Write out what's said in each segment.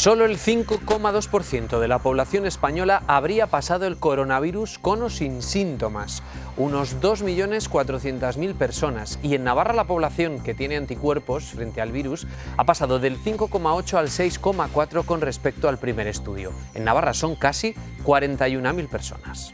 Solo el 5,2% de la población española habría pasado el coronavirus con o sin síntomas, unos 2.400.000 personas. Y en Navarra la población que tiene anticuerpos frente al virus ha pasado del 5,8 al 6,4 con respecto al primer estudio. En Navarra son casi 41.000 personas.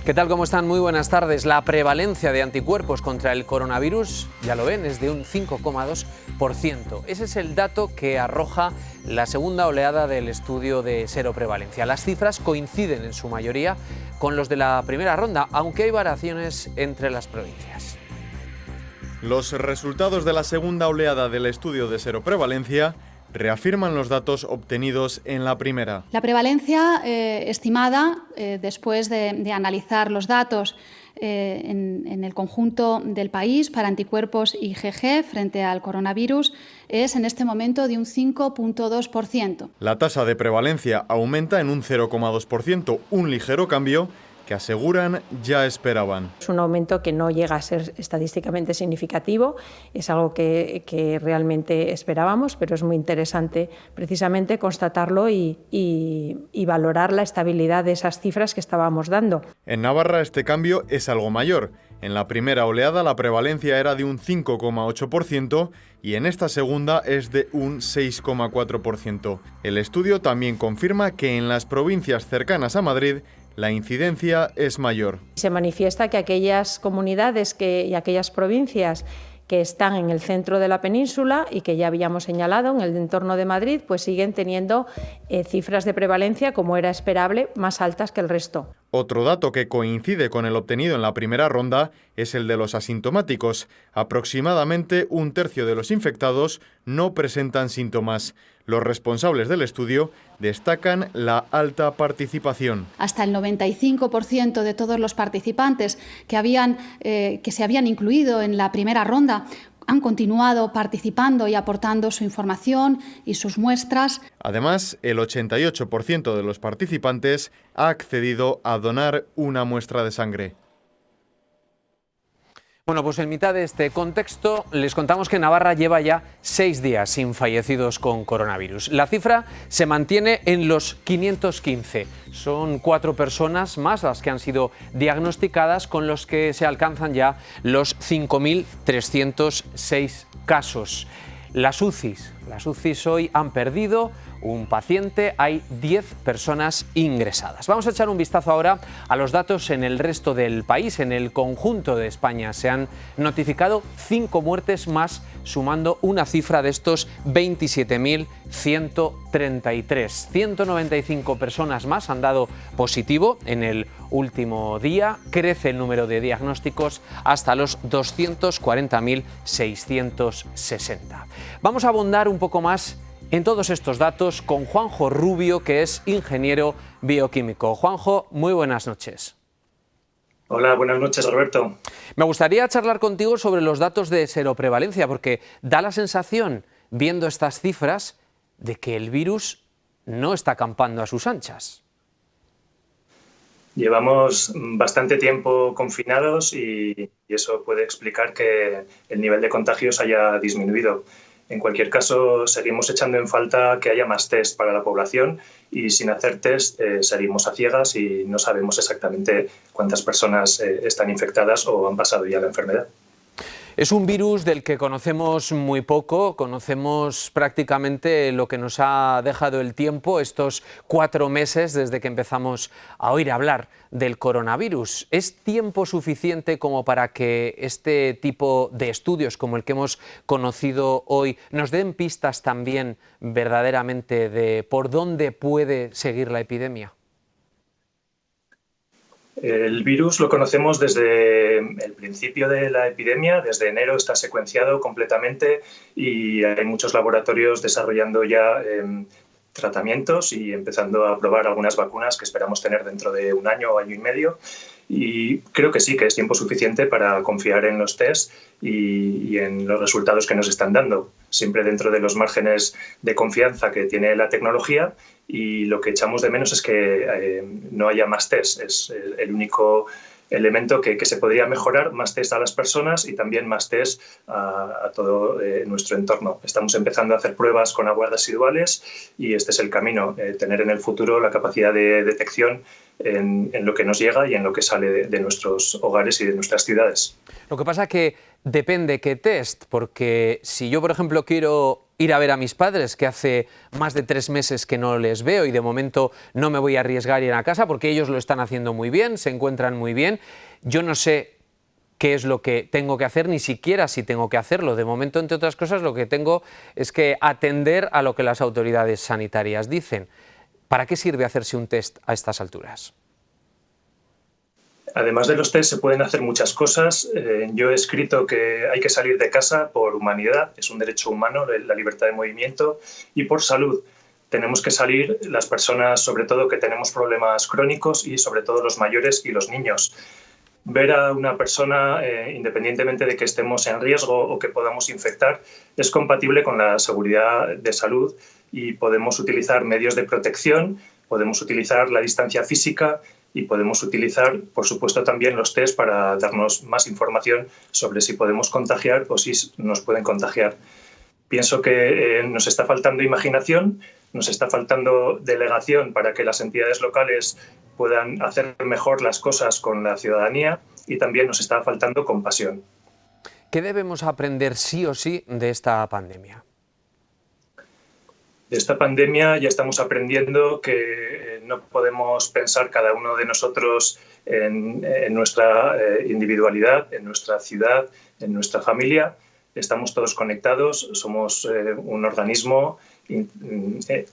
¿Qué tal? ¿Cómo están? Muy buenas tardes. La prevalencia de anticuerpos contra el coronavirus, ya lo ven, es de un 5,2%. Ese es el dato que arroja la segunda oleada del estudio de seroprevalencia. Las cifras coinciden en su mayoría con los de la primera ronda, aunque hay variaciones entre las provincias. Los resultados de la segunda oleada del estudio de seroprevalencia reafirman los datos obtenidos en la primera. La prevalencia estimada, después de analizar los datos en el conjunto del país para anticuerpos IgG frente al coronavirus, es en este momento de un 5,2%. La tasa de prevalencia aumenta en un 0,2%, un ligero cambio que aseguran ya esperaban. Es un aumento que no llega a ser estadísticamente significativo, es algo que realmente esperábamos, pero es muy interesante precisamente constatarlo y valorar la estabilidad de esas cifras que estábamos dando. En Navarra este cambio es algo mayor. En la primera oleada la prevalencia era de un 5,8% y en esta segunda es de un 6,4%. El estudio también confirma que en las provincias cercanas a Madrid la incidencia es mayor. Se manifiesta que aquellas comunidades y aquellas provincias que están en el centro de la península y que ya habíamos señalado en el entorno de Madrid, pues siguen teniendo cifras de prevalencia, como era esperable, más altas que el resto. Otro dato que coincide con el obtenido en la primera ronda es el de los asintomáticos. Aproximadamente un tercio de los infectados no presentan síntomas. Los responsables del estudio destacan la alta participación. Hasta el 95% de todos los participantes que se habían incluido en la primera ronda han continuado participando y aportando su información y sus muestras. Además, el 88% de los participantes ha accedido a donar una muestra de sangre. Bueno, pues en mitad de este contexto les contamos que Navarra lleva ya 6 días sin fallecidos con coronavirus. La cifra se mantiene en los 515. Son 4 personas más las que han sido diagnosticadas, con los que se alcanzan ya los 5.306 casos. Las UCIs hoy han perdido un paciente, hay 10 personas ingresadas. Vamos a echar un vistazo ahora a los datos en el resto del país. En el conjunto de España se han notificado 5 muertes más, sumando una cifra de estos 27.133. 195 personas más han dado positivo en el último día. Crece el número de diagnósticos hasta los 240.660. Vamos a abundar un poco más en todos estos datos con Juanjo Rubio, que es ingeniero bioquímico. Juanjo, muy buenas noches. Hola, buenas noches, Roberto. Me gustaría charlar contigo sobre los datos de seroprevalencia, porque da la sensación, viendo estas cifras, de que el virus no está campando a sus anchas. Llevamos bastante tiempo confinados y eso puede explicar que el nivel de contagios haya disminuido. En cualquier caso, seguimos echando en falta que haya más test para la población y sin hacer test seguimos a ciegas y no sabemos exactamente cuántas personas están infectadas o han pasado ya la enfermedad. Es un virus del que conocemos muy poco, conocemos prácticamente lo que nos ha dejado el tiempo, estos 4 meses desde que empezamos a oír hablar del coronavirus. ¿Es tiempo suficiente como para que este tipo de estudios como el que hemos conocido hoy nos den pistas también verdaderamente de por dónde puede seguir la epidemia? El virus lo conocemos desde el principio de la epidemia, desde enero está secuenciado completamente y hay muchos laboratorios desarrollando ya tratamientos y empezando a probar algunas vacunas que esperamos tener dentro de un año o año y medio. Y creo que sí, que es tiempo suficiente para confiar en los test y en los resultados que nos están dando, siempre dentro de los márgenes de confianza que tiene la tecnología. Y lo que echamos de menos es que no haya más test. Es el único elemento que se podría mejorar, más test a las personas y también más test a todo nuestro entorno. Estamos empezando a hacer pruebas con aguas residuales y este es el camino, tener en el futuro la capacidad de detección en lo que nos llega y en lo que sale de nuestros hogares y de nuestras ciudades. Lo que pasa es que depende qué test, porque si yo, por ejemplo, quiero ir a ver a mis padres, que hace más de 3 meses que no les veo y de momento no me voy a arriesgar a ir a casa porque ellos lo están haciendo muy bien, se encuentran muy bien, yo no sé qué es lo que tengo que hacer, ni siquiera si tengo que hacerlo. De momento, entre otras cosas, lo que tengo es que atender a lo que las autoridades sanitarias dicen. ¿Para qué sirve hacerse un test a estas alturas? Además de los test se pueden hacer muchas cosas. Yo he escrito que hay que salir de casa por humanidad, es un derecho humano, la libertad de movimiento, y por salud. Tenemos que salir las personas, sobre todo que tenemos problemas crónicos y sobre todo los mayores y los niños. Ver a una persona, independientemente de que estemos en riesgo o que podamos infectar, es compatible con la seguridad de salud y podemos utilizar medios de protección, podemos utilizar la distancia física y podemos utilizar, por supuesto, también los test para darnos más información sobre si podemos contagiar o si nos pueden contagiar. Pienso que nos está faltando imaginación, nos está faltando delegación para que las entidades locales puedan hacer mejor las cosas con la ciudadanía y también nos está faltando compasión. ¿Qué debemos aprender sí o sí de esta pandemia? De esta pandemia ya estamos aprendiendo que no podemos pensar cada uno de nosotros en nuestra individualidad, en nuestra ciudad, en nuestra familia. Estamos todos conectados, somos un organismo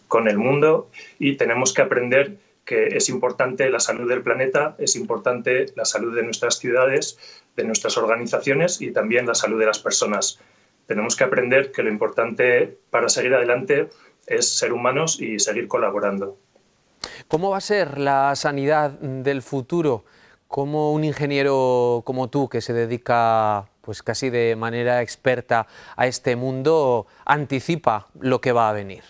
con el mundo y tenemos que aprender que es importante la salud del planeta, es importante la salud de nuestras ciudades, de nuestras organizaciones y también la salud de las personas. Tenemos que aprender que lo importante para seguir adelante es ser humanos y seguir colaborando. ¿Cómo va a ser la sanidad del futuro? ¿Cómo un ingeniero como tú, que se dedica pues casi de manera experta a este mundo, anticipa lo que va a venir?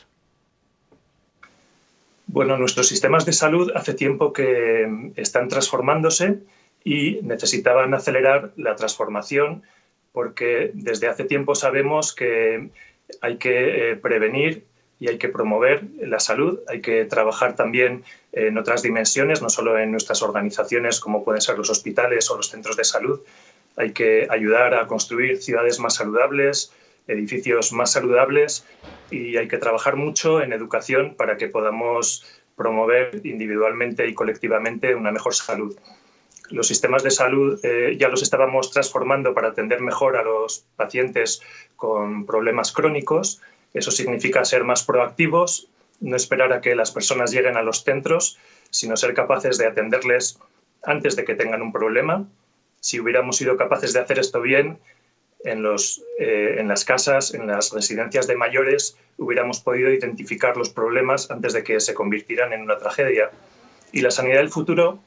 Bueno, nuestros sistemas de salud hace tiempo que están transformándose y necesitaban acelerar la transformación porque desde hace tiempo sabemos que hay que prevenir y hay que promover la salud, hay que trabajar también en otras dimensiones, no solo en nuestras organizaciones como pueden ser los hospitales o los centros de salud. Hay que ayudar a construir ciudades más saludables, edificios más saludables y hay que trabajar mucho en educación para que podamos promover individualmente y colectivamente una mejor salud. Los sistemas de salud ya los estábamos transformando para atender mejor a los pacientes con problemas crónicos. Eso significa ser más proactivos, no esperar a que las personas lleguen a los centros, sino ser capaces de atenderles antes de que tengan un problema. Si hubiéramos sido capaces de hacer esto bien, en las casas, en las residencias de mayores, hubiéramos podido identificar los problemas antes de que se convirtieran en una tragedia. Y la sanidad del futuro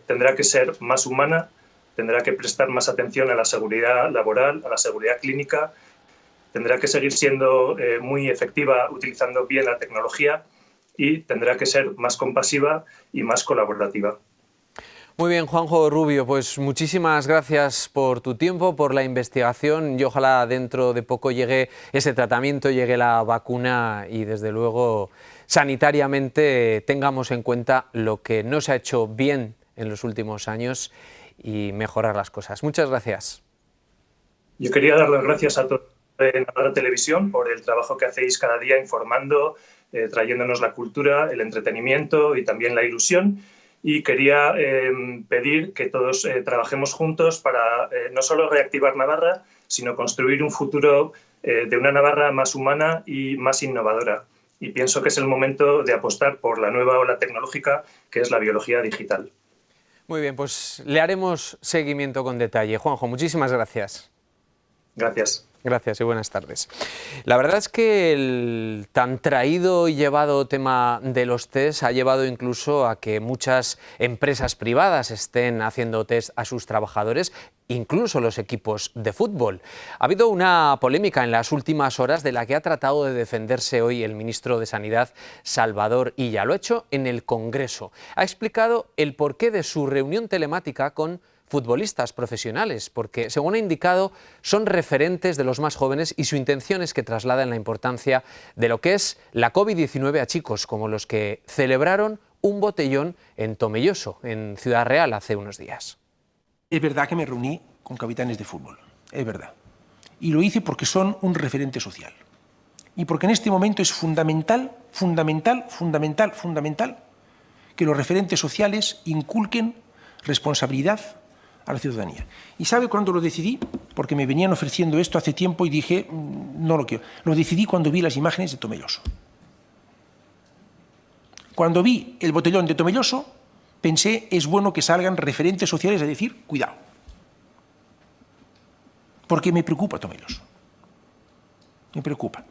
tendrá que ser más humana, tendrá que prestar más atención a la seguridad laboral, a la seguridad clínica, tendrá que seguir siendo muy efectiva utilizando bien la tecnología y tendrá que ser más compasiva y más colaborativa. Muy bien, Juanjo Rubio, pues muchísimas gracias por tu tiempo, por la investigación y ojalá dentro de poco llegue ese tratamiento, llegue la vacuna y desde luego sanitariamente tengamos en cuenta lo que no se ha hecho bien en los últimos años y mejorar las cosas. Muchas gracias. Yo quería dar las gracias a todos en la televisión por el trabajo que hacéis cada día informando, trayéndonos la cultura, el entretenimiento y también la ilusión. Y quería pedir que todos trabajemos juntos para no solo reactivar Navarra, sino construir un futuro de una Navarra más humana y más innovadora. Y pienso que es el momento de apostar por la nueva ola tecnológica, que es la biología digital. Muy bien, pues le haremos seguimiento con detalle. Juanjo, muchísimas gracias. Gracias. Gracias y buenas tardes. La verdad es que el tan traído y llevado tema de los test ha llevado incluso a que muchas empresas privadas estén haciendo test a sus trabajadores, incluso los equipos de fútbol. Ha habido una polémica en las últimas horas de la que ha tratado de defenderse hoy el ministro de Sanidad, Salvador Illa. Lo ha hecho en el Congreso. Ha explicado el porqué de su reunión telemática con futbolistas profesionales, porque, según ha indicado, son referentes de los más jóvenes y su intención es que trasladen la importancia de lo que es la COVID-19 a chicos como los que celebraron un botellón en Tomelloso, en Ciudad Real, hace unos días. Es verdad que me reuní con capitanes de fútbol, es verdad. Y lo hice porque son un referente social. Y porque en este momento es fundamental que los referentes sociales inculquen responsabilidad a la ciudadanía. ¿Y sabe cuándo lo decidí? Porque me venían ofreciendo esto hace tiempo y dije, no lo quiero. Lo decidí cuando vi las imágenes de Tomelloso. Cuando vi el botellón de Tomelloso, pensé, es bueno que salgan referentes sociales a decir, cuidado. Porque me preocupa Tomelloso. Me preocupa.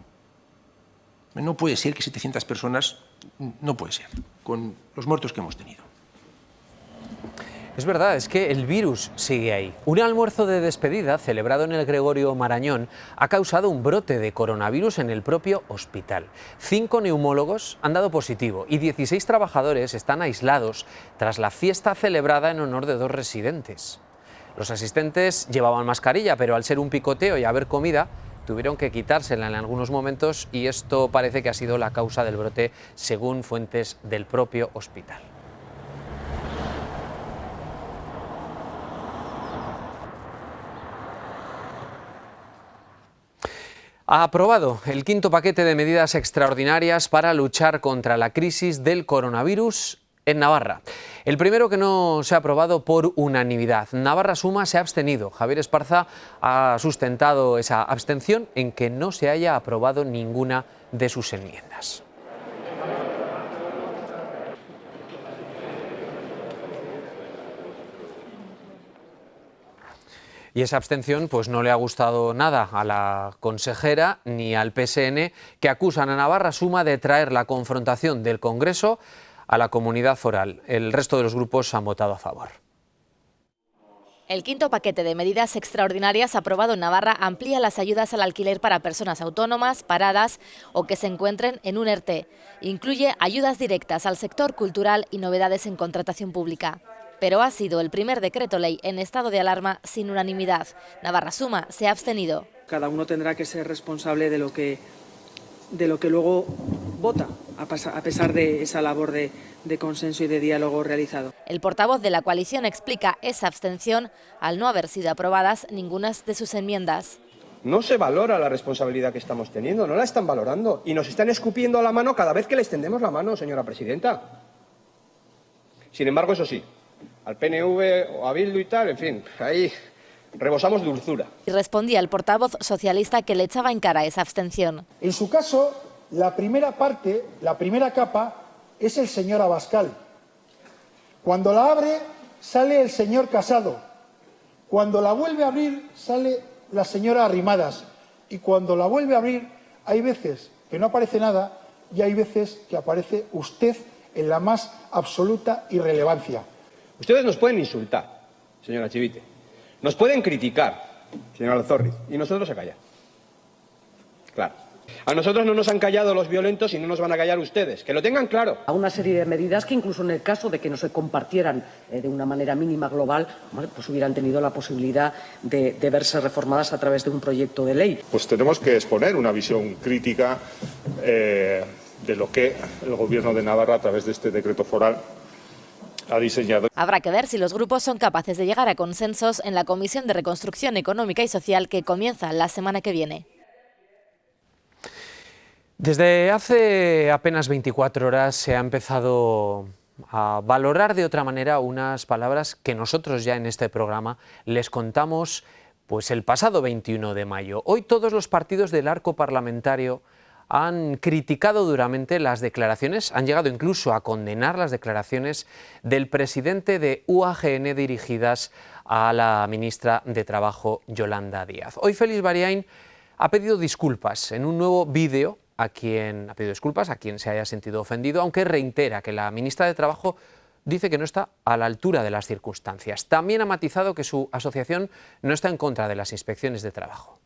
No puede ser que 700 personas, no puede ser, con los muertos que hemos tenido. Es verdad, es que el virus sigue ahí. Un almuerzo de despedida celebrado en el Gregorio Marañón ha causado un brote de coronavirus en el propio hospital. 5 neumólogos han dado positivo y 16 trabajadores están aislados tras la fiesta celebrada en honor de 2 residentes. Los asistentes llevaban mascarilla, pero al ser un picoteo y haber comida, tuvieron que quitársela en algunos momentos y esto parece que ha sido la causa del brote, según fuentes del propio hospital. Ha aprobado el 5º paquete de medidas extraordinarias para luchar contra la crisis del coronavirus en Navarra. El primero que no se ha aprobado por unanimidad. Navarra Suma se ha abstenido. Javier Esparza ha sustentado esa abstención en que no se haya aprobado ninguna de sus enmiendas. Y esa abstención pues no le ha gustado nada a la consejera ni al PSN, que acusan a Navarra Suma de traer la confrontación del Congreso a la comunidad foral. El resto de los grupos han votado a favor. El 5º paquete de medidas extraordinarias aprobado en Navarra amplía las ayudas al alquiler para personas autónomas, paradas o que se encuentren en un ERTE. Incluye ayudas directas al sector cultural y novedades en contratación pública. Pero ha sido el primer decreto ley en estado de alarma sin unanimidad. Navarra Suma se ha abstenido. Cada uno tendrá que ser responsable de lo que luego vota, a pesar de esa labor de consenso y de diálogo realizado. El portavoz de la coalición explica esa abstención al no haber sido aprobadas ninguna de sus enmiendas. No se valora la responsabilidad que estamos teniendo, no la están valorando y nos están escupiendo a la mano cada vez que les tendemos la mano, señora presidenta. Sin embargo, eso sí, al PNV o a Bildu y tal, en fin, ahí rebosamos dulzura. Y respondía el portavoz socialista que le echaba en cara esa abstención. En su caso, la primera parte, la primera capa, es el señor Abascal. Cuando la abre, sale el señor Casado. Cuando la vuelve a abrir, sale la señora Arrimadas. Y cuando la vuelve a abrir, hay veces que no aparece nada y hay veces que aparece usted en la más absoluta irrelevancia. Ustedes nos pueden insultar, señora Chivite, nos pueden criticar, señora Alzorriz, y nosotros a callar. Claro. A nosotros no nos han callado los violentos y no nos van a callar ustedes, que lo tengan claro. A una serie de medidas que incluso en el caso de que no se compartieran de una manera mínima global, pues hubieran tenido la posibilidad de verse reformadas a través de un proyecto de ley. Pues tenemos que exponer una visión crítica de lo que el Gobierno de Navarra, a través de este decreto foral, ha diseñado. Habrá que ver si los grupos son capaces de llegar a consensos en la Comisión de Reconstrucción Económica y Social que comienza la semana que viene. Desde hace apenas 24 horas se ha empezado a valorar de otra manera unas palabras que nosotros ya en este programa les contamos pues el pasado 21 de mayo. Hoy todos los partidos del arco parlamentario han criticado duramente las declaraciones, han llegado incluso a condenar las declaraciones del presidente de UAGN dirigidas a la ministra de Trabajo, Yolanda Díaz. Hoy Félix Bariain ha pedido disculpas en un nuevo vídeo a quien se haya sentido ofendido, aunque reitera que la ministra de Trabajo dice que no está a la altura de las circunstancias. También ha matizado que su asociación no está en contra de las inspecciones de trabajo.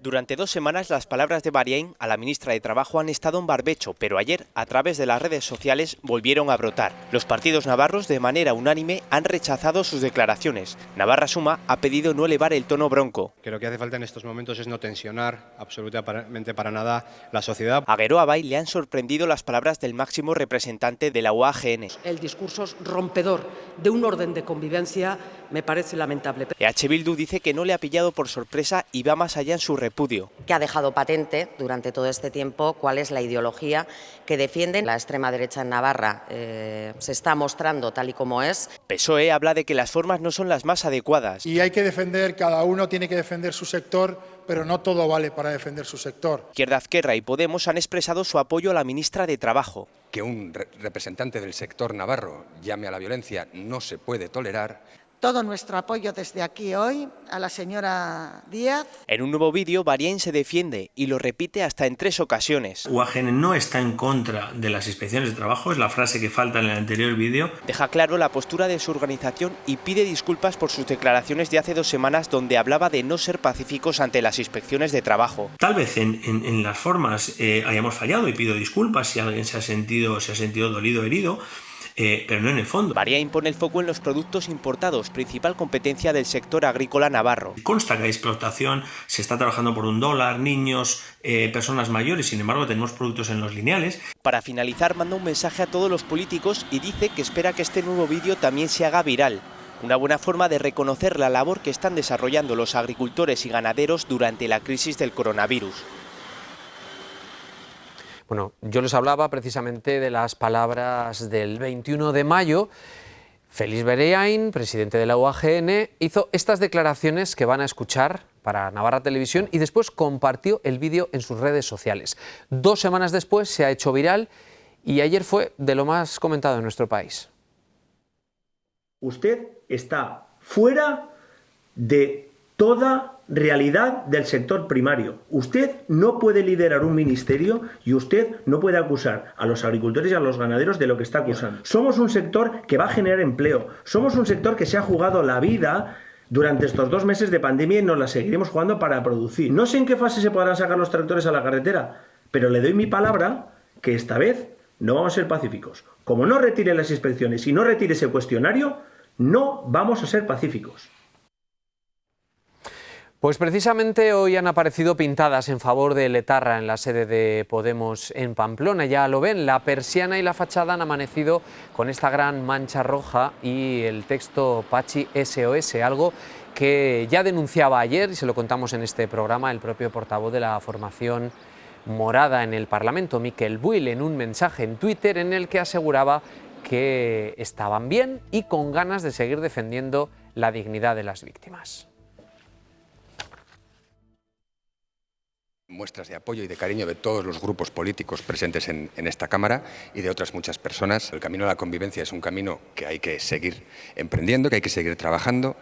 Durante 2 semanas las palabras de Bariain a la ministra de Trabajo han estado en barbecho, pero ayer, a través de las redes sociales, volvieron a brotar. Los partidos navarros, de manera unánime, han rechazado sus declaraciones. Navarra Suma ha pedido no elevar el tono bronco. Que lo que hace falta en estos momentos es no tensionar absolutamente para nada la sociedad. A Guero Abay le han sorprendido las palabras del máximo representante de la UAGN. El discurso rompedor de un orden de convivencia me parece lamentable. EH Bildu dice que no le ha pillado por sorpresa y va más allá en su repudio. Que ha dejado patente durante todo este tiempo cuál es la ideología que defienden la extrema derecha en Navarra. Se está mostrando tal y como es. PSOE habla de que las formas no son las más adecuadas. Y hay que defender, cada uno tiene que defender su sector, pero no todo vale para defender su sector. Izquierda Ezquerra y Podemos han expresado su apoyo a la ministra de Trabajo. Que un representante del sector navarro llame a la violencia no se puede tolerar. Todo nuestro apoyo desde aquí hoy a la señora Díaz. En un nuevo vídeo, Bariain se defiende y lo repite hasta en 3 ocasiones. UAGN no está en contra de las inspecciones de trabajo, es la frase que falta en el anterior vídeo. Deja claro la postura de su organización y pide disculpas por sus declaraciones de hace 2 semanas donde hablaba de no ser pacíficos ante las inspecciones de trabajo. Tal vez en las formas hayamos fallado y pido disculpas si alguien se ha sentido dolido o herido. Pero no en el fondo. Bariain pone el foco en los productos importados, principal competencia del sector agrícola navarro. Consta que hay explotación, se está trabajando por $1, niños, personas mayores, sin embargo tenemos productos en los lineales. Para finalizar, manda un mensaje a todos los políticos y dice que espera que este nuevo vídeo también se haga viral. Una buena forma de reconocer la labor que están desarrollando los agricultores y ganaderos durante la crisis del coronavirus. Bueno, yo les hablaba precisamente de las palabras del 21 de mayo. Félix Bariain, presidente de la UAGN, hizo estas declaraciones que van a escuchar para Navarra Televisión y después compartió el vídeo en sus redes sociales. 2 semanas después se ha hecho viral y ayer fue de lo más comentado en nuestro país. Usted está fuera de toda realidad del sector primario. Usted no puede liderar un ministerio y usted no puede acusar a los agricultores y a los ganaderos de lo que está acusando. Somos un sector que va a generar empleo. Somos un sector que se ha jugado la vida durante estos 2 meses de pandemia y nos la seguiremos jugando para producir. No sé en qué fase se podrán sacar los tractores a la carretera, pero le doy mi palabra que esta vez no vamos a ser pacíficos. Como no retire las inspecciones y no retire ese cuestionario, no vamos a ser pacíficos. Pues precisamente hoy han aparecido pintadas en favor de Letarra en la sede de Podemos en Pamplona. Ya lo ven, la persiana y la fachada han amanecido con esta gran mancha roja y el texto Pachi SOS, algo que ya denunciaba ayer, y se lo contamos en este programa, el propio portavoz de la formación morada en el Parlamento, Miquel Buil, en un mensaje en Twitter en el que aseguraba que estaban bien y con ganas de seguir defendiendo la dignidad de las víctimas. Muestras de apoyo y de cariño de todos los grupos políticos presentes en esta Cámara y de otras muchas personas. El camino a la convivencia es un camino que hay que seguir emprendiendo, que hay que seguir trabajando.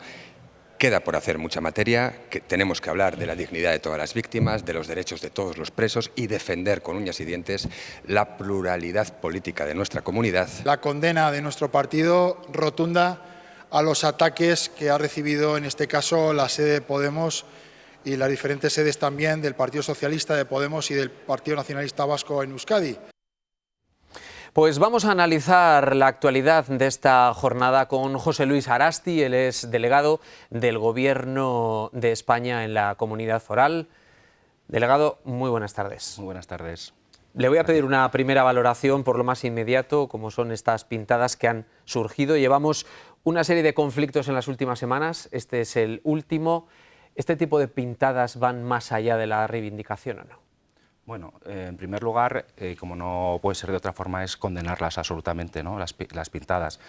Queda por hacer mucha materia, que tenemos que hablar de la dignidad de todas las víctimas, de los derechos de todos los presos y defender con uñas y dientes la pluralidad política de nuestra comunidad. La condena de nuestro partido rotunda a los ataques que ha recibido en este caso la sede de Podemos y las diferentes sedes también del Partido Socialista, de Podemos y del Partido Nacionalista Vasco en Euskadi. Pues vamos a analizar la actualidad de esta jornada con José Luis Arasti. Él es delegado del Gobierno de España en la Comunidad Foral. Delegado, muy buenas tardes. Muy buenas tardes. Le voy a pedir una primera valoración por lo más inmediato, como son estas pintadas que han surgido. Llevamos una serie de conflictos en las últimas semanas, este es el último. ¿Este tipo de pintadas van más allá de la reivindicación o no? Bueno, en primer lugar, como no puede ser de otra forma, es condenarlas absolutamente, ¿no? Las pintadas.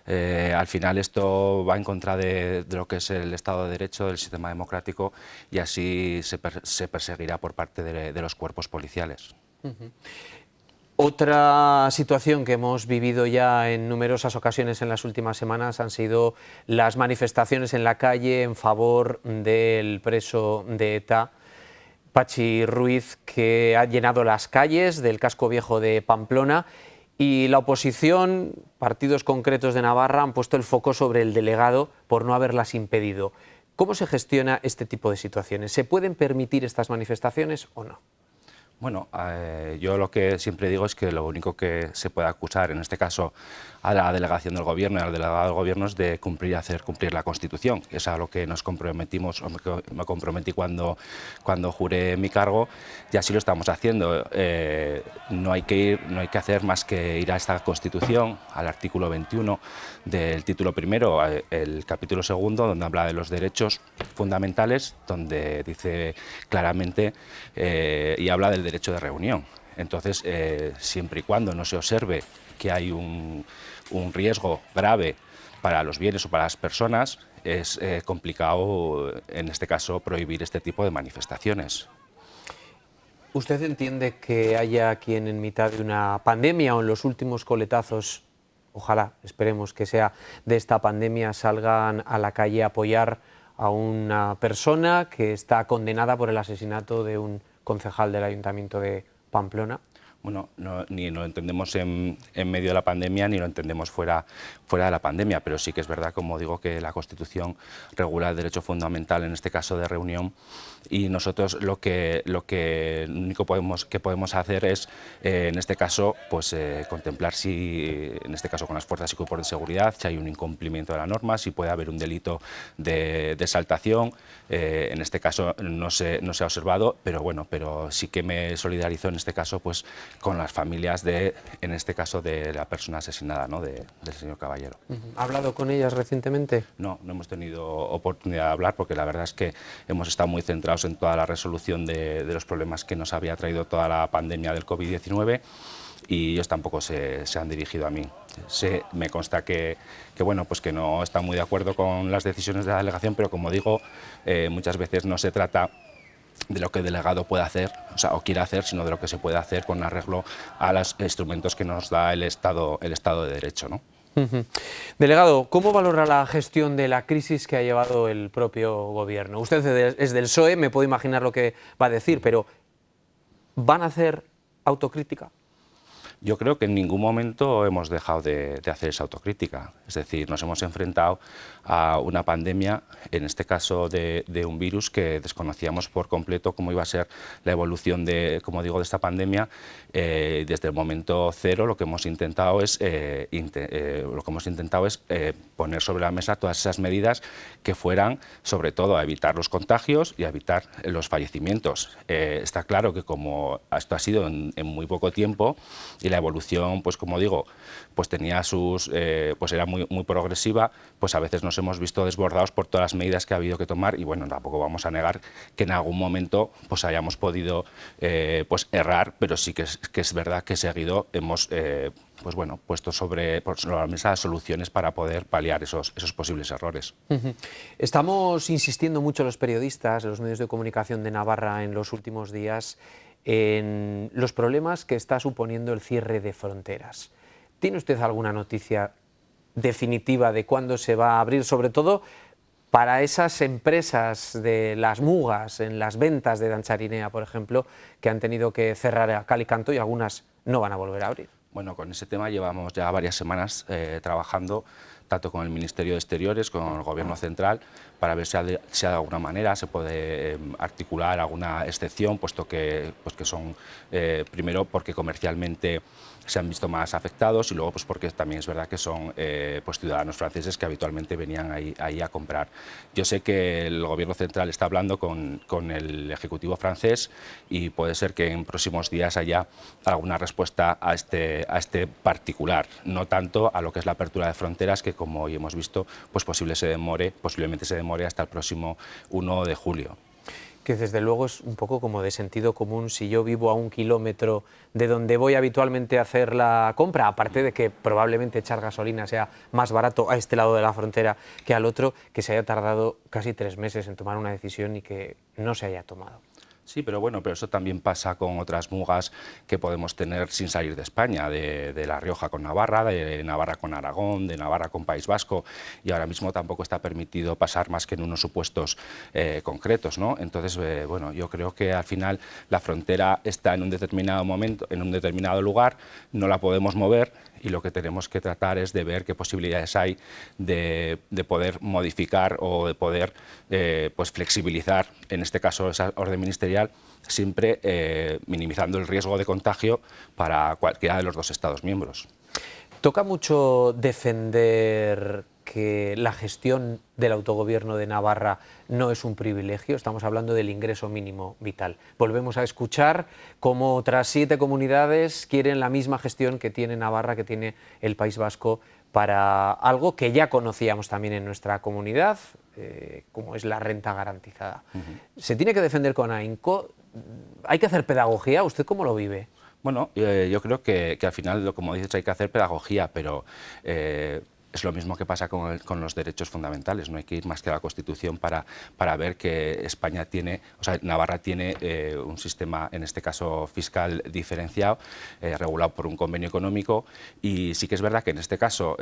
Al final esto va en contra de lo que es el Estado de Derecho, del sistema democrático, y así se perseguirá por parte de los cuerpos policiales. Otra situación que hemos vivido ya en numerosas ocasiones en las últimas semanas han sido las manifestaciones en la calle en favor del preso de ETA, Pachi Ruiz, que ha llenado las calles del casco viejo de Pamplona, y la oposición, partidos concretos de Navarra, han puesto el foco sobre el delegado por no haberlas impedido. ¿Cómo se gestiona este tipo de situaciones? ¿Se pueden permitir estas manifestaciones o no? Bueno, yo lo que siempre digo es que lo único que se puede acusar, en este caso a la delegación del Gobierno y al delegado del Gobierno, es de hacer cumplir la Constitución. Es a lo que nos comprometimos, o me comprometí cuando juré mi cargo, y así lo estamos haciendo. No hay que hacer más que ir a esta Constitución, al artículo 21 del título primero, el capítulo segundo, donde habla de los derechos fundamentales, donde dice claramente y habla del derecho de reunión. Entonces, siempre y cuando no se observe que hay un riesgo grave para los bienes o para las personas, es complicado, en este caso, prohibir este tipo de manifestaciones. ¿Usted entiende que haya quien en mitad de una pandemia o en los últimos coletazos, ojalá, esperemos que sea de esta pandemia, salgan a la calle a apoyar a una persona que está condenada por el asesinato de un concejal del Ayuntamiento de Pamplona? Bueno, ni lo entendemos en medio de la pandemia ni lo entendemos fuera de la pandemia, pero sí que es verdad, como digo, que la Constitución regula el derecho fundamental, en este caso de reunión, y nosotros lo único que podemos hacer es, en este caso, pues contemplar si, en este caso con las fuerzas y cuerpos de seguridad, si hay un incumplimiento de la norma, si puede haber un delito de exaltación. En este caso no se ha observado, pero bueno, pero sí que me solidarizo en este caso, pues, con las familias en este caso, de la persona asesinada, ¿no?, del señor Caballero. ¿Ha hablado con ellas recientemente? No hemos tenido oportunidad de hablar, porque la verdad es que hemos estado muy centrados en toda la resolución de los problemas que nos había traído toda la pandemia del COVID-19, y ellos tampoco se han dirigido a mí. Me consta que bueno, pues que no están muy de acuerdo con las decisiones de la delegación, pero como digo, muchas veces no se trata de lo que el delegado puede hacer, o quiera hacer, sino de lo que se puede hacer con arreglo a los instrumentos que nos da el Estado de Derecho, ¿no? Delegado, ¿cómo valora la gestión de la crisis que ha llevado el propio Gobierno? Usted es del PSOE, me puedo imaginar lo que va a decir, pero ¿van a hacer autocrítica? Yo creo que en ningún momento hemos dejado de hacer esa autocrítica. Es decir, nos hemos enfrentado a una pandemia, en este caso de un virus que desconocíamos por completo cómo iba a ser la evolución como digo, de esta pandemia. Desde el momento cero lo que hemos intentado es poner sobre la mesa todas esas medidas que fueran, sobre todo, a evitar los contagios y a evitar los fallecimientos. Está claro que como esto ha sido en muy poco tiempo, y la evolución, pues como digo, pues tenía pues era muy progresiva, pues a veces nos hemos visto desbordados por todas las medidas que ha habido que tomar, y bueno, tampoco vamos a negar que en algún momento pues hayamos podido pues errar, pero sí que es verdad que seguido hemos pues bueno, puesto sobre la mesa soluciones para poder paliar esos posibles errores. Estamos insistiendo mucho los periodistas, los medios de comunicación de Navarra en los últimos días, en los problemas que está suponiendo el cierre de fronteras. ¿Tiene usted alguna noticia definitiva de cuándo se va a abrir, sobre todo para esas empresas de las mugas en las ventas de Dancharinea, por ejemplo, que han tenido que cerrar a cal y canto y algunas no van a volver a abrir? Bueno, con ese tema llevamos ya varias semanas trabajando, tanto con el Ministerio de Exteriores, con el Gobierno central, para ver si de alguna manera se puede articular alguna excepción, puesto que son, primero, porque comercialmente se han visto más afectados, y luego pues porque también es verdad que son pues ciudadanos franceses que habitualmente venían ahí a comprar. Yo sé que el Gobierno central está hablando con el Ejecutivo francés, y puede ser que en próximos días haya alguna respuesta a este particular, no tanto a lo que es la apertura de fronteras, que como hoy hemos visto, pues posiblemente se demore hasta el próximo 1 de julio. Que desde luego es un poco como de sentido común. Si yo vivo a 1 kilómetro de donde voy habitualmente a hacer la compra, aparte de que probablemente echar gasolina sea más barato a este lado de la frontera que al otro, que se haya tardado casi 3 meses en tomar una decisión y que no se haya tomado. Sí, pero bueno, pero eso también pasa con otras mugas que podemos tener sin salir de España, de La Rioja con Navarra, de Navarra con Aragón, de Navarra con País Vasco, y ahora mismo tampoco está permitido pasar más que en unos supuestos concretos, ¿no? Entonces, bueno, yo creo que al final la frontera está en un determinado momento, en un determinado lugar, no la podemos mover, y lo que tenemos que tratar es de ver qué posibilidades hay de poder modificar o de poder pues flexibilizar, en este caso esa orden ministerial, siempre minimizando el riesgo de contagio para cualquiera de los dos Estados miembros. ¿Toca mucho defender que la gestión del autogobierno de Navarra no es un privilegio? Estamos hablando del ingreso mínimo vital. Volvemos a escuchar cómo otras 7 comunidades quieren la misma gestión que tiene Navarra, que tiene el País Vasco, para algo que ya conocíamos también en nuestra comunidad, como es la renta garantizada. ¿Se tiene que defender con ahínco? ¿Hay que hacer pedagogía? ¿Usted cómo lo vive? Bueno, yo creo que al final, como dices, hay que hacer pedagogía, pero es lo mismo que pasa con los derechos fundamentales. No hay que ir más que a la Constitución para ver que España tiene, o sea, Navarra tiene un sistema, en este caso fiscal, diferenciado, regulado por un convenio económico, y sí que es verdad que en este caso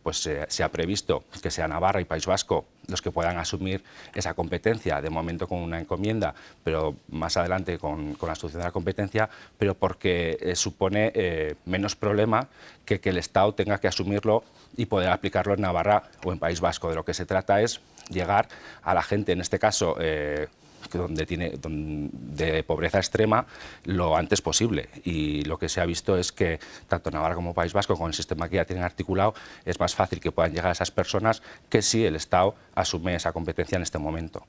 pues se ha previsto que sea Navarra y País Vasco los que puedan asumir esa competencia, de momento con una encomienda, pero más adelante con la asunción de la competencia, pero porque supone menos problema que el Estado tenga que asumirlo y poder aplicarlo en Navarra o en País Vasco. De lo que se trata es llegar a la gente, en este caso, de pobreza extrema, lo antes posible. Y lo que se ha visto es que tanto Navarra como País Vasco, con el sistema que ya tienen articulado, es más fácil que puedan llegar a esas personas que si el Estado asume esa competencia en este momento.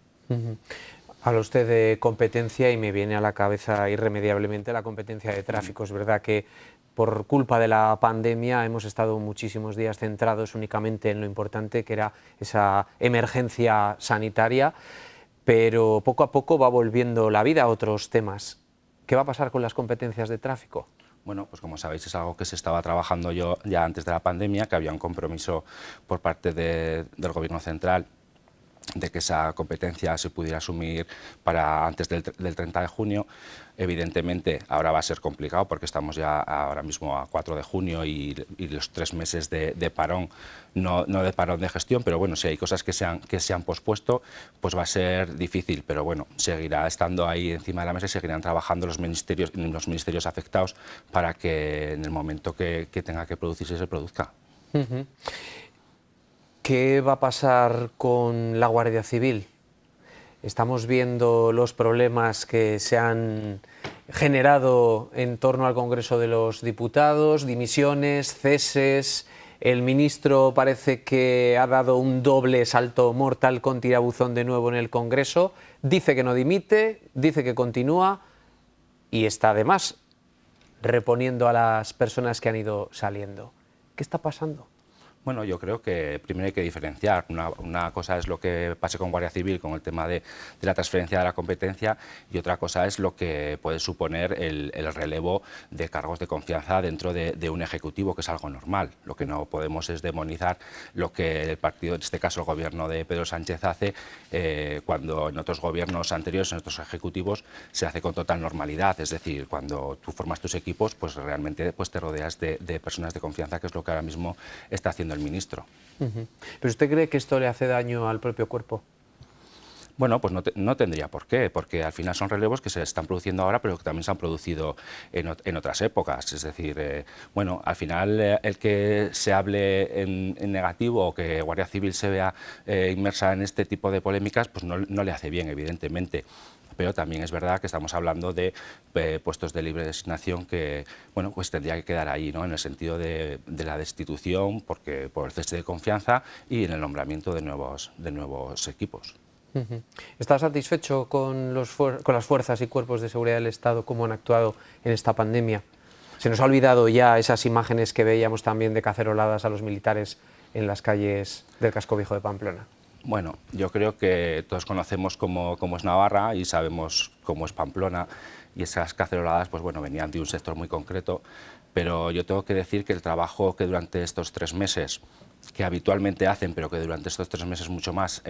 Habla usted de competencia y me viene a la cabeza irremediablemente la competencia de tráfico. Es verdad que por culpa de la pandemia hemos estado muchísimos días centrados únicamente en lo importante que era esa emergencia sanitaria, pero poco a poco va volviendo la vida a otros temas. ¿Qué va a pasar con las competencias de tráfico? Bueno, pues como sabéis es algo que se estaba trabajando ya antes de la pandemia, que había un compromiso por parte del Gobierno central de que esa competencia se pudiera asumir para antes del 30 de junio. Evidentemente ahora va a ser complicado porque estamos ya ahora mismo a 4 de junio y los 3 meses de parón, no de parón de gestión, pero bueno, si hay cosas que se han pospuesto, pues va a ser difícil, pero bueno, seguirá estando ahí encima de la mesa y seguirán trabajando los ministerios afectados para que en el momento que tenga que producirse se produzca. ¿Qué va a pasar con la Guardia Civil? Estamos viendo los problemas que se han generado en torno al Congreso de los Diputados, dimisiones, ceses. El ministro parece que ha dado un doble salto mortal con tirabuzón de nuevo en el Congreso. Dice que no dimite, dice que continúa y está además reponiendo a las personas que han ido saliendo. ¿Qué está pasando? Bueno, yo creo que primero hay que diferenciar. Una cosa es lo que pase con Guardia Civil, con el tema de la transferencia de la competencia, y otra cosa es lo que puede suponer el relevo de cargos de confianza dentro de un ejecutivo, que es algo normal. Lo que no podemos es demonizar lo que el partido, en este caso el gobierno de Pedro Sánchez, hace cuando en otros gobiernos anteriores, en otros ejecutivos, se hace con total normalidad. Es decir, cuando tú formas tus equipos, pues realmente pues te rodeas de personas de confianza, que es lo que ahora mismo está haciendo el ministro. ¿Pero usted cree que esto le hace daño al propio cuerpo? Bueno, pues no tendría por qué, porque al final son relevos que se están produciendo ahora, pero que también se han producido en otras épocas. Es decir, bueno, al final el que se hable en negativo o que Guardia Civil se vea inmersa en este tipo de polémicas, pues no le hace bien, evidentemente. Pero también es verdad que estamos hablando de puestos de libre designación que, bueno, pues tendría que quedar ahí, ¿no? En el sentido de la destitución por el cese de confianza y en el nombramiento de nuevos equipos. ¿Está satisfecho con las fuerzas y cuerpos de seguridad del Estado, cómo han actuado en esta pandemia? Se nos ha olvidado ya esas imágenes que veíamos también de caceroladas a los militares en las calles del casco viejo de Pamplona. Bueno, yo creo que todos conocemos cómo es Navarra y sabemos cómo es Pamplona, y esas caceroladas pues bueno, venían de un sector muy concreto, pero yo tengo que decir que el trabajo que durante estos 3 meses que habitualmente hacen, pero que durante estos 3 meses mucho más,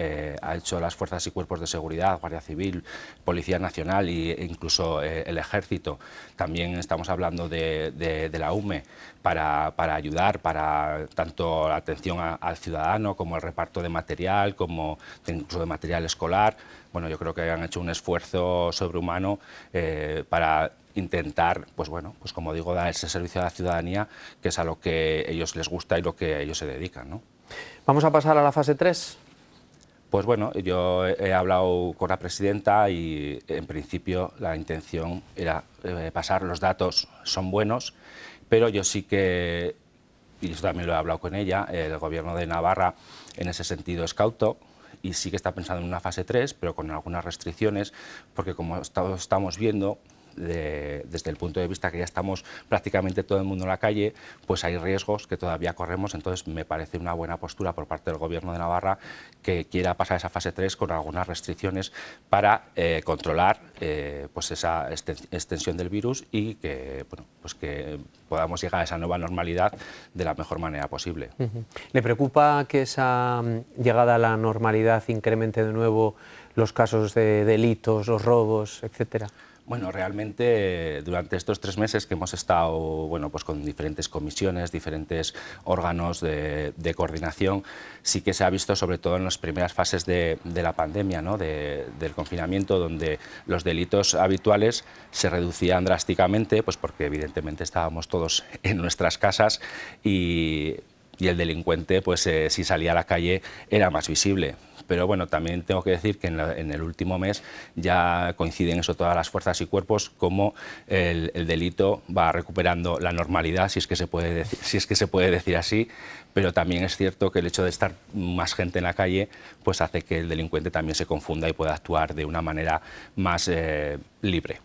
ha hecho las fuerzas y cuerpos de seguridad, Guardia Civil, Policía Nacional e incluso el Ejército. También estamos hablando de la UME para ayudar, para tanto la atención al ciudadano como el reparto de material, como incluso de material escolar. Bueno, yo creo que han hecho un esfuerzo sobrehumano para intentar, pues bueno, pues como digo, dar ese servicio a la ciudadanía, que es a lo que a ellos les gusta y lo que ellos se dedican, ¿no? ¿Vamos a pasar a la fase 3? Pues bueno, yo he hablado con la presidenta y en principio la intención era pasar. Los datos son buenos, pero yo sí que, y eso también lo he hablado con ella, el Gobierno de Navarra en ese sentido es cauto y sí que está pensando en una fase 3, pero con algunas restricciones, porque como estamos viendo, desde el punto de vista que ya estamos prácticamente todo el mundo en la calle, pues hay riesgos que todavía corremos. Entonces me parece una buena postura por parte del Gobierno de Navarra que quiera pasar esa fase 3 con algunas restricciones para controlar pues esa extensión del virus y que, bueno, pues que podamos llegar a esa nueva normalidad de la mejor manera posible. ¿Le preocupa que esa llegada a la normalidad incremente de nuevo los casos de delitos, los robos, etcétera? Bueno, realmente durante estos 3 meses que hemos estado, bueno, pues con diferentes comisiones, diferentes órganos de coordinación, sí que se ha visto, sobre todo en las primeras fases de la pandemia, ¿no? Del confinamiento, donde los delitos habituales se reducían drásticamente, pues porque evidentemente estábamos todos en nuestras casas y el delincuente, pues si salía a la calle era más visible. Pero bueno, también tengo que decir que en el último mes ya coinciden eso todas las fuerzas y cuerpos, como el delito va recuperando la normalidad, si es que se puede decir así, pero también es cierto que el hecho de estar más gente en la calle pues hace que el delincuente también se confunda y pueda actuar de una manera más libre.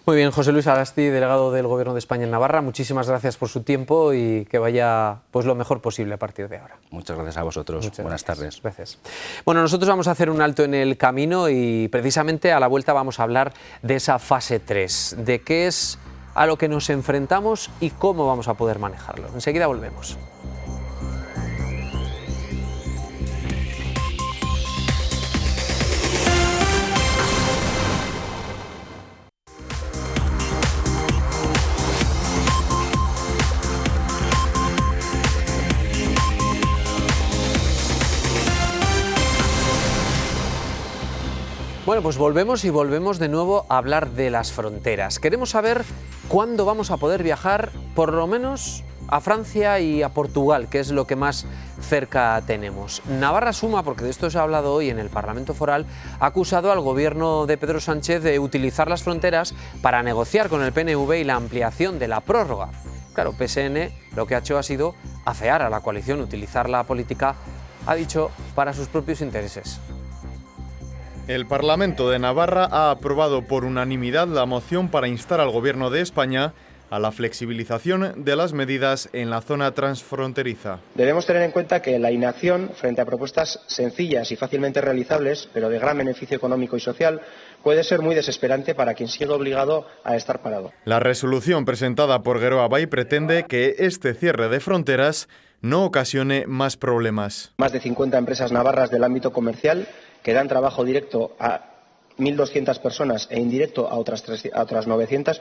Muy bien, José Luis Agasti, delegado del Gobierno de España en Navarra, muchísimas gracias por su tiempo y que vaya pues lo mejor posible a partir de ahora. Muchas gracias a vosotros. Buenas tardes. Gracias. Bueno, nosotros vamos a hacer un alto en el camino y precisamente a la vuelta vamos a hablar de esa fase 3, de qué es a lo que nos enfrentamos y cómo vamos a poder manejarlo. Enseguida volvemos. Bueno, pues volvemos de nuevo a hablar de las fronteras. Queremos saber cuándo vamos a poder viajar, por lo menos a Francia y a Portugal, que es lo que más cerca tenemos. Navarra Suma, porque de esto se ha hablado hoy en el Parlamento Foral, ha acusado al gobierno de Pedro Sánchez de utilizar las fronteras para negociar con el PNV y la ampliación de la prórroga. Claro, PSN lo que ha hecho ha sido afear a la coalición, utilizar la política, ha dicho, para sus propios intereses. El Parlamento de Navarra ha aprobado por unanimidad la moción para instar al Gobierno de España a la flexibilización de las medidas en la zona transfronteriza. Debemos tener en cuenta que la inacción frente a propuestas sencillas y fácilmente realizables, pero de gran beneficio económico y social, puede ser muy desesperante para quien sigue obligado a estar parado. La resolución presentada por Geroa Bai pretende que este cierre de fronteras no ocasione más problemas. Más de 50 empresas navarras del ámbito comercial que dan trabajo directo a 1.200 personas e indirecto a otras 900,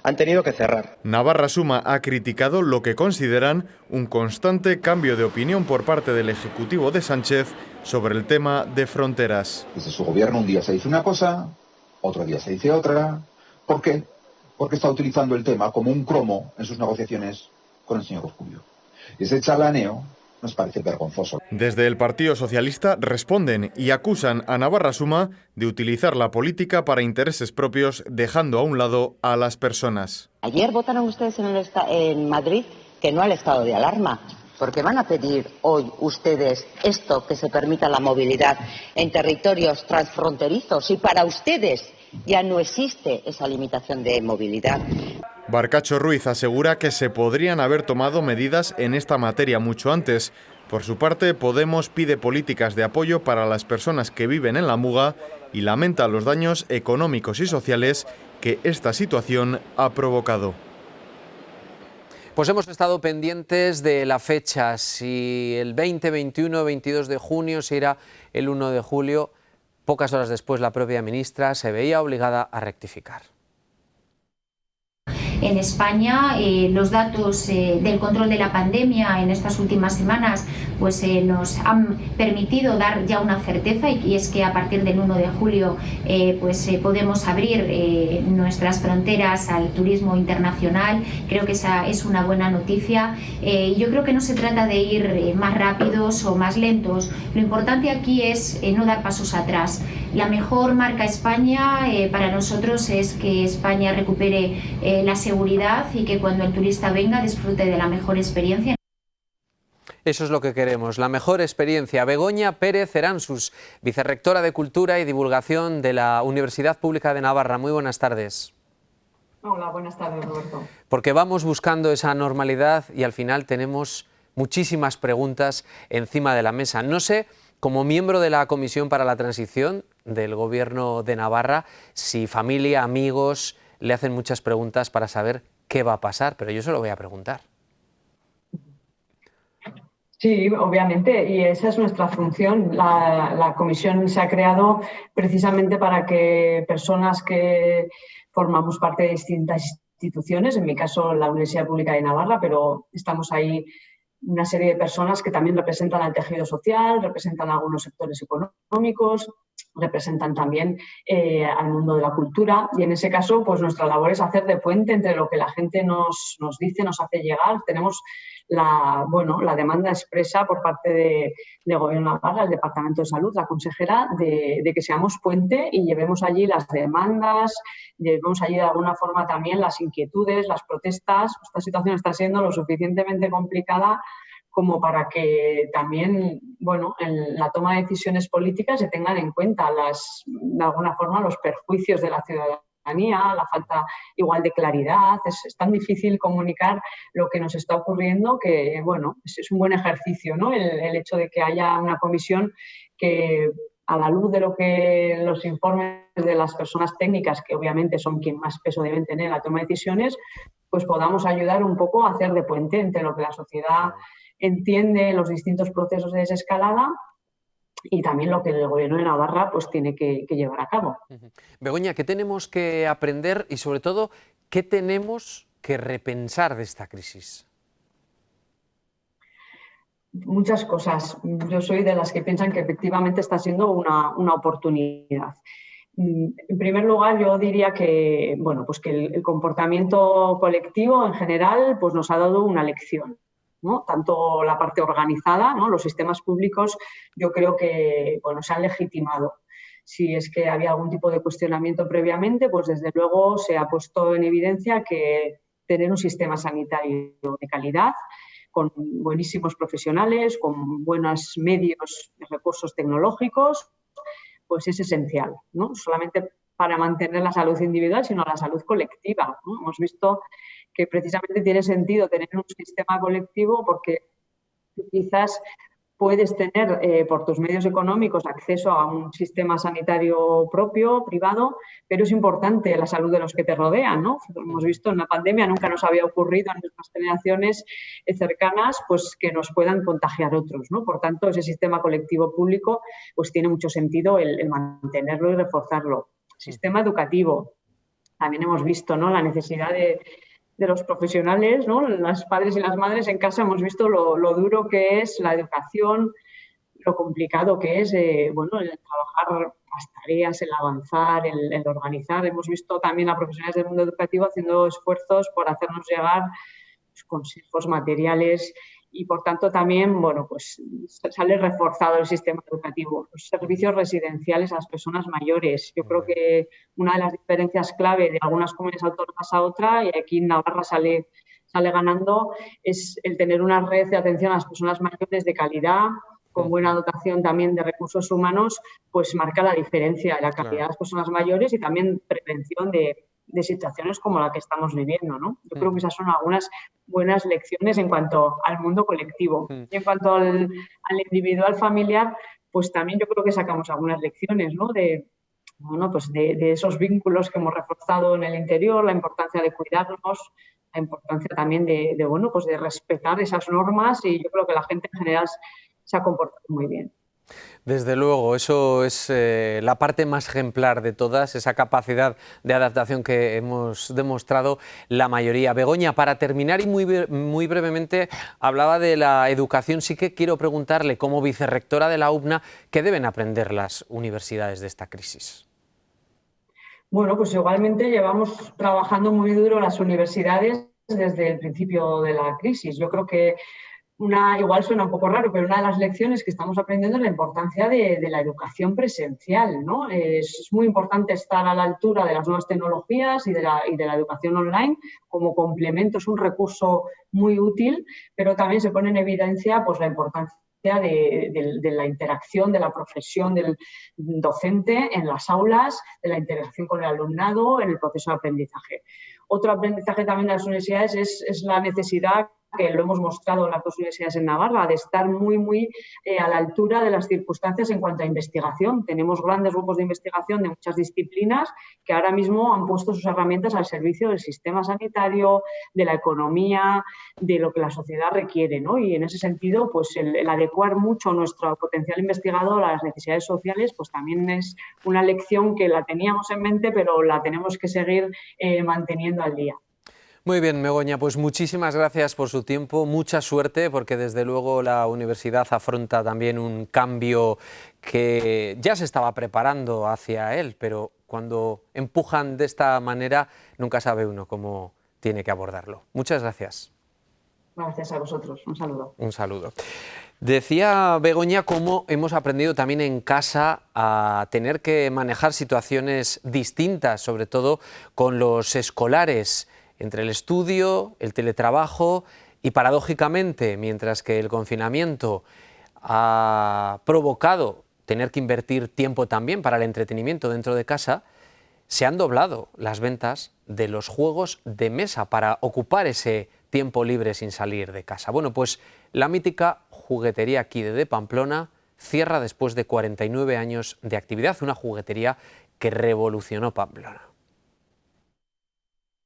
han tenido que cerrar. Navarra Suma ha criticado lo que consideran un constante cambio de opinión por parte del Ejecutivo de Sánchez sobre el tema de fronteras. Desde su gobierno un día se dice una cosa, otro día se dice otra. ¿Por qué? Porque está utilizando el tema como un cromo en sus negociaciones con el señor Urkullu. Y ese chalaneo nos parece vergonzoso. Desde el Partido Socialista responden y acusan a Navarra Suma de utilizar la política para intereses propios, dejando a un lado a las personas. Ayer votaron ustedes en Madrid que no al estado de alarma, porque van a pedir hoy ustedes esto, que se permita la movilidad en territorios transfronterizos, y para ustedes ya no existe esa limitación de movilidad. Barcacho Ruiz asegura que se podrían haber tomado medidas en esta materia mucho antes. Por su parte, Podemos pide políticas de apoyo para las personas que viven en la Muga y lamenta los daños económicos y sociales que esta situación ha provocado. Pues hemos estado pendientes de la fecha, si el 20, 21, 22 de junio, si era el 1 de julio. Pocas horas después la propia ministra se veía obligada a rectificar. En España, los datos del control de la pandemia en estas últimas semanas pues, nos han permitido dar ya una certeza, y es que a partir del 1 de julio podemos abrir nuestras fronteras al turismo internacional. Creo que esa es una buena noticia. Yo creo que no se trata de ir más rápidos o más lentos. Lo importante aquí es no dar pasos atrás. La mejor marca España para nosotros es que España recupere la seguridad y que cuando el turista venga disfrute de la mejor experiencia. Eso es lo que queremos, la mejor experiencia. Begoña Pérez Eransus, vicerrectora de Cultura y Divulgación de la Universidad Pública de Navarra. Muy buenas tardes. Hola, buenas tardes, Roberto. Porque vamos buscando esa normalidad y al final tenemos muchísimas preguntas encima de la mesa. No sé, como miembro de la Comisión para la Transición del Gobierno de Navarra, si familia, amigos le hacen muchas preguntas para saber qué va a pasar, pero yo se lo voy a preguntar. Sí, obviamente, y esa es nuestra función. La comisión se ha creado precisamente para que personas que formamos parte de distintas instituciones, en mi caso la Universidad Pública de Navarra, pero estamos ahí una serie de personas que también representan al tejido social, representan algunos sectores económicos, representan también al mundo de la cultura, y en ese caso pues nuestra labor es hacer de puente entre lo que la gente nos dice, nos hace llegar. Tenemos la demanda expresa por parte de Gobierno de Navarra, el Departamento de Salud, la consejera, de que seamos puente y llevemos allí las demandas, llevemos allí de alguna forma también las inquietudes, las protestas. Esta situación está siendo lo suficientemente complicada como para que también, en la toma de decisiones políticas se tengan en cuenta de alguna forma los perjuicios de la ciudadanía, la falta igual de claridad. Es tan difícil comunicar lo que nos está ocurriendo que, es un buen ejercicio, ¿no? El hecho de que haya una comisión que, a la luz de lo que los informes de las personas técnicas, que obviamente son quien más peso deben tener en la toma de decisiones, pues podamos ayudar un poco a hacer de puente entre lo que la sociedad entiende, los distintos procesos de desescalada, y también lo que el Gobierno de Navarra pues tiene que llevar a cabo. Begoña, ¿qué tenemos que aprender y sobre todo qué tenemos que repensar de esta crisis? Muchas cosas. Yo soy de las que piensan que efectivamente está siendo una oportunidad. En primer lugar, yo diría que, que el comportamiento colectivo en general pues nos ha dado una lección, ¿no? Tanto la parte organizada, ¿no? Los sistemas públicos, yo creo que se han legitimado. Si es que había algún tipo de cuestionamiento previamente, pues desde luego se ha puesto en evidencia que tener un sistema sanitario de calidad, con buenísimos profesionales, con buenos medios y recursos tecnológicos, pues es esencial, ¿no? No solamente para mantener la salud individual, sino la salud colectiva, ¿no? Hemos visto que precisamente tiene sentido tener un sistema colectivo porque quizás puedes tener por tus medios económicos acceso a un sistema sanitario propio, privado, pero es importante la salud de los que te rodean, ¿no? Hemos visto en la pandemia, nunca nos había ocurrido en nuestras generaciones cercanas pues que nos puedan contagiar otros, ¿no? Por tanto, ese sistema colectivo público pues tiene mucho sentido el mantenerlo y reforzarlo. Sistema educativo. También hemos visto, ¿no?, la necesidad de los profesionales, ¿no? Las padres y las madres en casa hemos visto lo duro que es la educación, lo complicado que es el trabajar las tareas, el avanzar, el organizar. Hemos visto también a profesionales del mundo educativo haciendo esfuerzos por hacernos llegar consejos materiales y, por tanto, también sale reforzado el sistema educativo. Los servicios residenciales a las personas mayores. Yo creo que una de las diferencias clave de algunas comunidades autónomas a otra, y aquí en Navarra sale ganando, es el tener una red de atención a las personas mayores de calidad, con buena dotación también de recursos humanos, pues marca la diferencia de la calidad de las personas mayores y también prevención de situaciones como la que estamos viviendo, ¿no? Yo creo que esas son algunas buenas lecciones en cuanto al mundo colectivo. Y en cuanto al individual familiar, pues también yo creo que sacamos algunas lecciones, ¿no? De esos vínculos que hemos reforzado en el interior, la importancia de cuidarnos, la importancia también de respetar esas normas, y yo creo que la gente en general se ha comportado muy bien. Desde luego, eso es la parte más ejemplar de todas, esa capacidad de adaptación que hemos demostrado la mayoría. Begoña, para terminar y muy brevemente, hablaba de la educación. Sí que quiero preguntarle, como vicerrectora de la UPNA, ¿qué deben aprender las universidades de esta crisis? Bueno, pues igualmente llevamos trabajando muy duro las universidades desde el principio de la crisis. Yo creo que igual suena un poco raro, pero una de las lecciones que estamos aprendiendo es la importancia de la educación presencial, ¿no? Es muy importante estar a la altura de las nuevas tecnologías y de la educación online como complemento. Es un recurso muy útil, pero también se pone en evidencia pues, la importancia de la interacción, de la profesión del docente en las aulas, de la interacción con el alumnado en el proceso de aprendizaje. Otro aprendizaje también de las universidades es la necesidad, que lo hemos mostrado en las dos universidades en Navarra, de estar muy a la altura de las circunstancias en cuanto a investigación. Tenemos grandes grupos de investigación de muchas disciplinas que ahora mismo han puesto sus herramientas al servicio del sistema sanitario, de la economía, de lo que la sociedad requiere, ¿no? Y en ese sentido, pues el adecuar mucho nuestro potencial investigador a las necesidades sociales, pues también es una lección que la teníamos en mente, pero la tenemos que seguir manteniendo al día. Muy bien, Begoña, pues muchísimas gracias por su tiempo, mucha suerte, porque desde luego la universidad afronta también un cambio que ya se estaba preparando hacia él, pero cuando empujan de esta manera nunca sabe uno cómo tiene que abordarlo. Muchas gracias. Gracias a vosotros, un saludo. Un saludo. Decía Begoña cómo hemos aprendido también en casa a tener que manejar situaciones distintas, sobre todo con los escolares, entre el estudio, el teletrabajo y, paradójicamente, mientras que el confinamiento ha provocado tener que invertir tiempo también para el entretenimiento dentro de casa, se han doblado las ventas de los juegos de mesa para ocupar ese tiempo libre sin salir de casa. Bueno, pues la mítica juguetería Kide de Pamplona cierra después de 49 años de actividad, una juguetería que revolucionó Pamplona.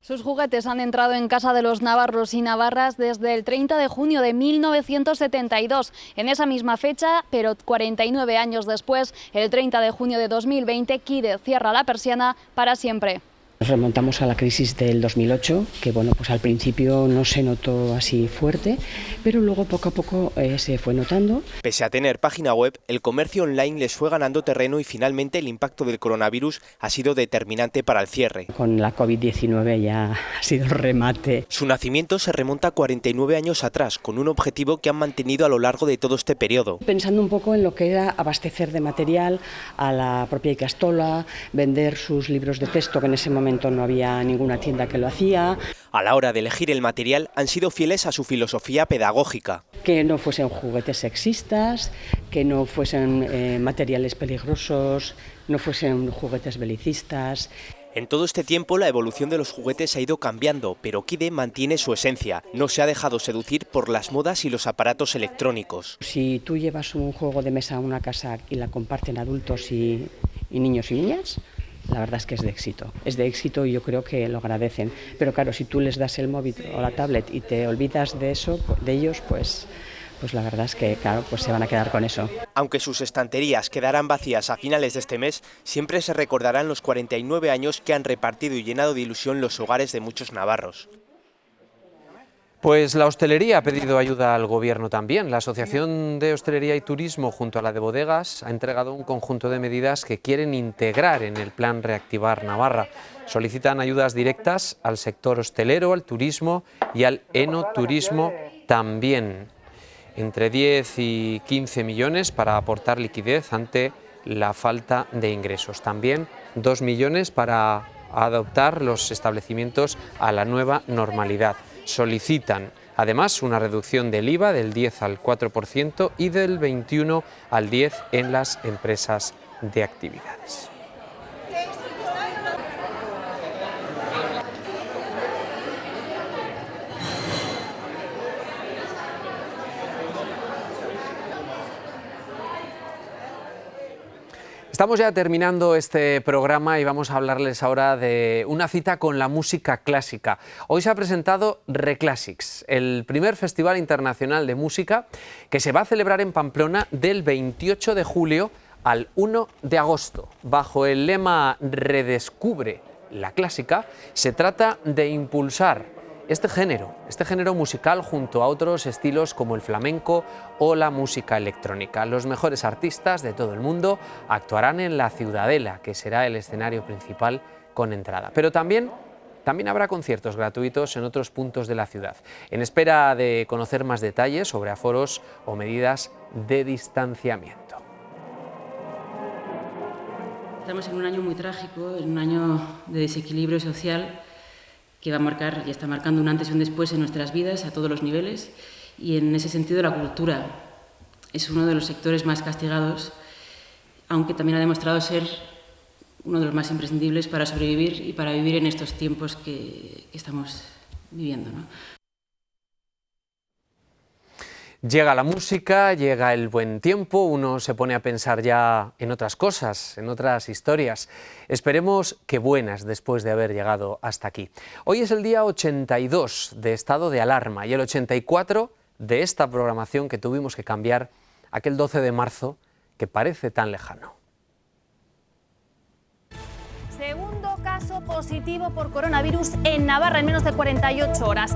Sus juguetes han entrado en casa de los navarros y navarras desde el 30 de junio de 1972. En esa misma fecha, pero 49 años después, el 30 de junio de 2020, Kide cierra la persiana para siempre. Nos remontamos a la crisis del 2008, que bueno, pues al principio no se notó así fuerte, pero luego poco a poco se fue notando. Pese a tener página web, el comercio online les fue ganando terreno y finalmente el impacto del coronavirus ha sido determinante para el cierre. Con la COVID-19 ya ha sido el remate. Su nacimiento se remonta a 49 años atrás, con un objetivo que han mantenido a lo largo de todo este periodo. Pensando un poco en lo que era abastecer de material a la propia Icastola, vender sus libros de texto, que en ese momento no había ninguna tienda que lo hacía. A la hora de elegir el material han sido fieles a su filosofía pedagógica. Que no fuesen juguetes sexistas, que no fuesen materiales peligrosos, no fuesen juguetes belicistas. En todo este tiempo la evolución de los juguetes ha ido cambiando, pero Kide mantiene su esencia. No se ha dejado seducir por las modas y los aparatos electrónicos. Si tú llevas un juego de mesa a una casa y la comparten adultos y niños y niñas, la verdad es que es de éxito. Es de éxito y yo creo que lo agradecen. Pero claro, si tú les das el móvil o la tablet y te olvidas de eso, de ellos, pues la verdad es que claro, pues se van a quedar con eso. Aunque sus estanterías quedarán vacías a finales de este mes, siempre se recordarán los 49 años que han repartido y llenado de ilusión los hogares de muchos navarros. Pues la hostelería ha pedido ayuda al Gobierno también. La Asociación de Hostelería y Turismo, junto a la de Bodegas, ha entregado un conjunto de medidas que quieren integrar en el Plan Reactivar Navarra. Solicitan ayudas directas al sector hostelero, al turismo y al enoturismo también. Entre 10 y 15 millones para aportar liquidez ante la falta de ingresos. También 2 millones para adaptar los establecimientos a la nueva normalidad. Solicitan además una reducción del IVA del 10 al 4% y del 21 al 10% en las empresas de actividades. Estamos ya terminando este programa y vamos a hablarles ahora de una cita con la música clásica. Hoy se ha presentado Reclassics, el primer festival internacional de música que se va a celebrar en Pamplona del 28 de julio al 1 de agosto. Bajo el lema Redescubre la clásica, se trata de impulsar este género musical junto a otros estilos como el flamenco o la música electrónica. Los mejores artistas de todo el mundo actuarán en la Ciudadela, que será el escenario principal con entrada. Pero también habrá conciertos gratuitos en otros puntos de la ciudad. En espera de conocer más detalles sobre aforos o medidas de distanciamiento. Estamos en un año muy trágico, en un año de desequilibrio social que va a marcar y está marcando un antes y un después en nuestras vidas a todos los niveles, y en ese sentido la cultura es uno de los sectores más castigados, aunque también ha demostrado ser uno de los más imprescindibles para sobrevivir y para vivir en estos tiempos que estamos viviendo, ¿no? Llega la música, llega el buen tiempo, uno se pone a pensar ya en otras cosas, en otras historias. Esperemos que buenas después de haber llegado hasta aquí. Hoy es el día 82 de estado de alarma y el 84 de esta programación que tuvimos que cambiar aquel 12 de marzo que parece tan lejano. Segundo caso positivo por coronavirus en Navarra en menos de 48 horas.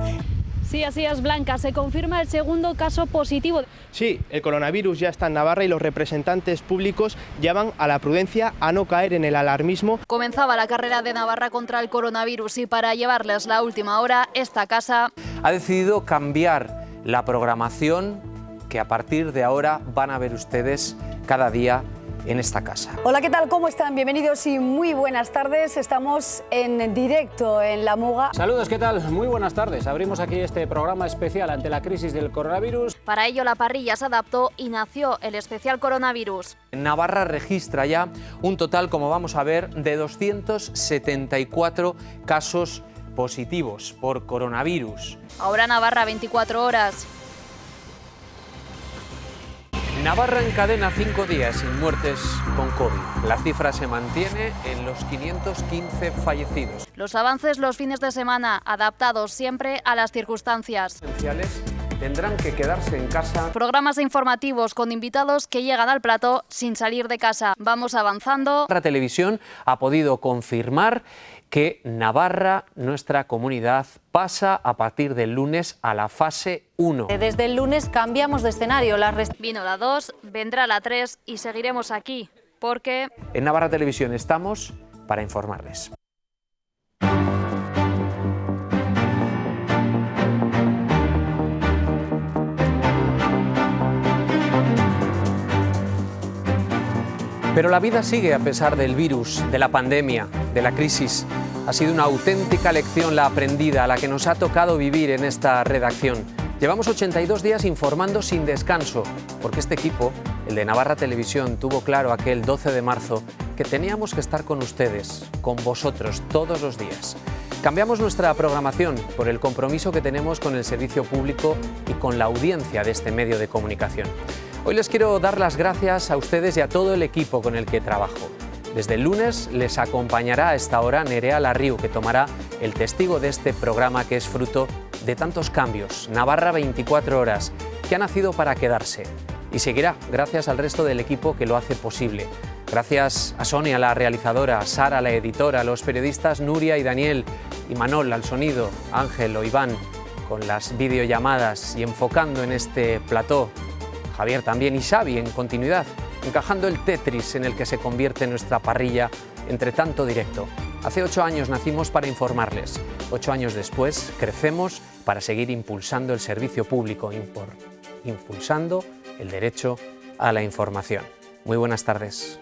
Sí, así es, Blanca, se confirma el segundo caso positivo. Sí, el coronavirus ya está en Navarra y los representantes públicos llaman a la prudencia, a no caer en el alarmismo. Comenzaba la carrera de Navarra contra el coronavirus y para llevarles la última hora, esta casa ha decidido cambiar la programación que a partir de ahora van a ver ustedes cada día en esta casa. Hola, ¿qué tal? ¿Cómo están? Bienvenidos y muy buenas tardes. Estamos en directo en La Muga. Saludos, ¿qué tal? Muy buenas tardes. Abrimos aquí este programa especial ante la crisis del coronavirus. Para ello la parrilla se adaptó y nació el especial coronavirus. Navarra registra ya un total, como vamos a ver, de 274 casos positivos por coronavirus. Ahora Navarra 24 horas. Navarra encadena 5 días sin muertes con COVID. La cifra se mantiene en los 515 fallecidos. Los avances los fines de semana, adaptados siempre a las circunstancias. Esenciales tendrán que quedarse en casa. Programas informativos con invitados que llegan al plató sin salir de casa. Vamos avanzando. La televisión ha podido confirmar que Navarra, nuestra comunidad, pasa a partir del lunes a la fase 1. Desde el lunes cambiamos de escenario. Vino la 2, vendrá la 3 y seguiremos aquí, porque... En Navarra Televisión estamos para informarles. Pero la vida sigue a pesar del virus, de la pandemia, de la crisis. Ha sido una auténtica lección la aprendida, la que nos ha tocado vivir en esta redacción. Llevamos 82 días informando sin descanso, porque este equipo, el de Navarra Televisión, tuvo claro aquel 12 de marzo que teníamos que estar con ustedes, con vosotros, todos los días. Cambiamos nuestra programación por el compromiso que tenemos con el servicio público y con la audiencia de este medio de comunicación. Hoy les quiero dar las gracias a ustedes y a todo el equipo con el que trabajo. Desde el lunes les acompañará a esta hora Nerea Larriu, que tomará el testigo de este programa que es fruto de tantos cambios. Navarra 24 horas, que ha nacido para quedarse. Y seguirá gracias al resto del equipo que lo hace posible. Gracias a Sonia, la realizadora, a Sara, la editora, a los periodistas Nuria y Daniel, y Manol al sonido, Ángel o Iván con las videollamadas y enfocando en este plató. Javier también y Xavi en continuidad, encajando el Tetris en el que se convierte nuestra parrilla entre tanto directo. Hace 8 años nacimos para informarles. 8 años después crecemos para seguir impulsando el servicio público, impulsando el derecho a la información. Muy buenas tardes.